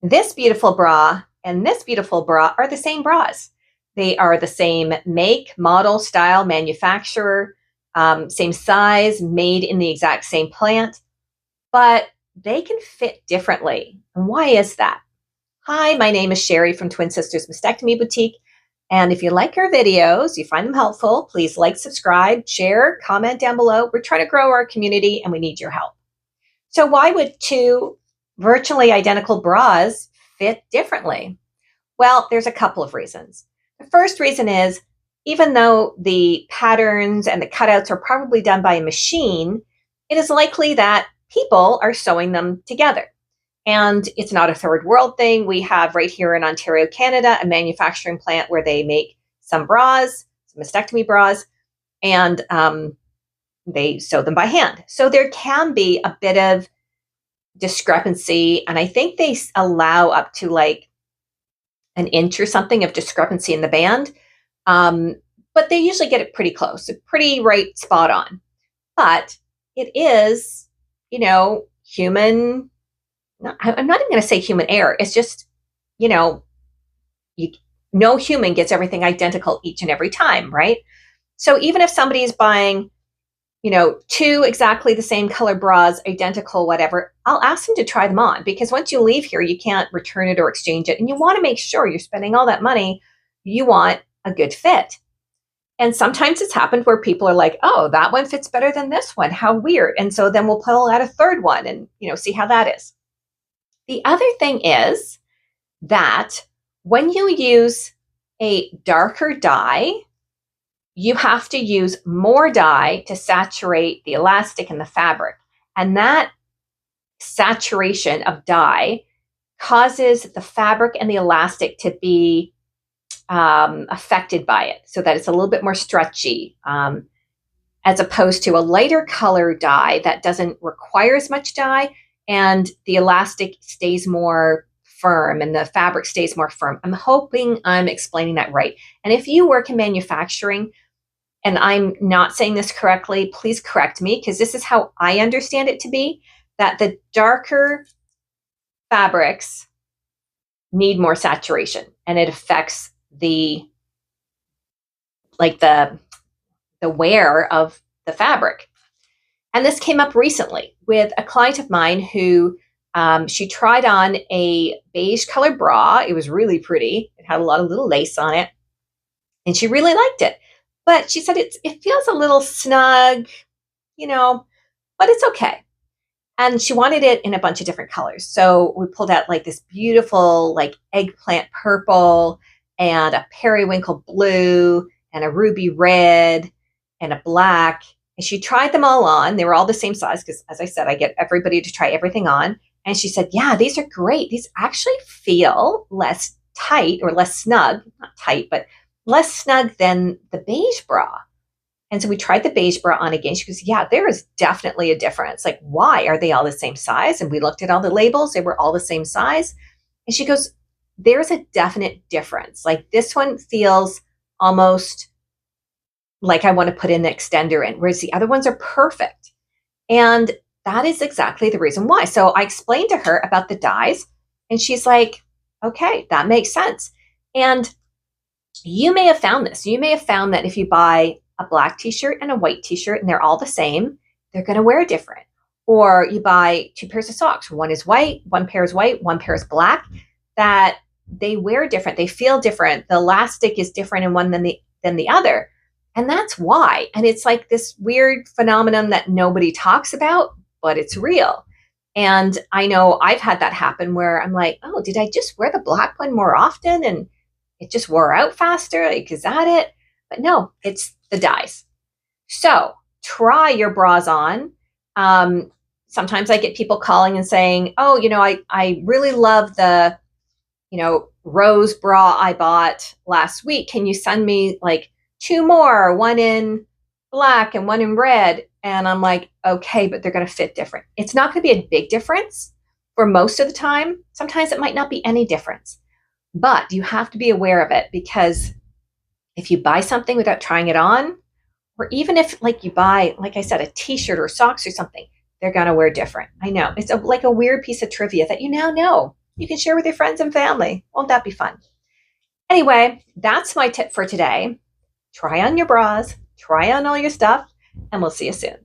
This beautiful bra and this beautiful bra are the same bras. They are the same make, model, style, manufacturer, same size, made in the exact same plant, but they can fit differently. And why is that? Hi, my name is Sherry from Twin Sisters Mastectomy Boutique. And if you like our videos, you find them helpful, please like, subscribe, share, comment down below. We're trying to grow our community and we need your help. So why would two virtually identical bras fit differently? Well, there's a couple of reasons. The first reason is, even though the patterns and the cutouts are probably done by a machine, it is likely that people are sewing them together. And it's not a third world thing. We have right here in Ontario, Canada, a manufacturing plant where they make some bras, some mastectomy bras, and they sew them by hand. So there can be a bit of discrepancy. And I think they allow up to like an inch or something of discrepancy in the band. But they usually get it pretty close, pretty right spot on. But it is, human. I'm not even going to say human error. It's just, no human gets everything identical each and every time, right? So even if somebody is buying, two exactly the same color bras, identical, whatever, I'll ask them to try them on, because once you leave here, you can't return it or exchange it. And you want to make sure you're spending all that money. You want a good fit. And sometimes it's happened where people are like, oh, that one fits better than this one. How weird. And so then we'll pull out a third one and, see how that is. The other thing is that when you use a darker dye, you have to use more dye to saturate the elastic and the fabric. And that saturation of dye causes the fabric and the elastic to be affected by it, so that it's a little bit more stretchy, as opposed to a lighter color dye that doesn't require as much dye, and the elastic stays more firm and the fabric stays more firm. I'm hoping I'm explaining that right. And if you work in manufacturing and I'm not saying this correctly, please correct me, because this is how I understand it to be, that the darker fabrics need more saturation, and it affects the wear of the fabric. And this came up recently with a client of mine who she tried on a beige color bra. It was really pretty. It had a lot of little lace on it, and she really liked it. But she said it feels a little snug, but it's okay. And she wanted it in a bunch of different colors. So we pulled out like this beautiful like eggplant purple and a periwinkle blue and a ruby red and a black. And she tried them all on. They were all the same size because, as I said, I get everybody to try everything on. And she said, yeah, these are great. These actually feel less tight or less snug, not tight, but less snug than the beige bra. And so we tried the beige bra on again. She goes, yeah, there is definitely a difference. Like, why? Are they all the same size? And we looked at all the labels. They were all the same size. And she goes, there's a definite difference. Like, this one feels almost like I want to put in the extender in, whereas the other ones are perfect. And that is exactly the reason why. So I explained to her about the dyes, and she's like, okay, that makes sense. And you may have found this. You may have found that if you buy a black t-shirt and a white t-shirt and they're all the same, they're going to wear different. Or you buy two pairs of socks. One is white, one pair is white, one pair is black, that they wear different. They feel different. The elastic is different in one than the other. And that's why. And it's like this weird phenomenon that nobody talks about, but it's real. And I know I've had that happen where I'm like, oh, did I just wear the black one more often and it just wore out faster? Like, is that it? But no, it's the dyes. So try your bras on. Sometimes I get people calling and saying, oh, I really love the, rose bra I bought last week. Can you send me like two more, one in black and one in red? And I'm like, okay, but they're going to fit different. It's not going to be a big difference for most of the time. Sometimes it might not be any difference, but you have to be aware of it, because if you buy something without trying it on, or even if like you buy, like I said, a t-shirt or socks or something, they're going to wear different. I know it's like a weird piece of trivia that you now know. you can share with your friends and family. Won't that be fun? Anyway, that's my tip for today. Try on your bras, try on all your stuff, and we'll see you soon.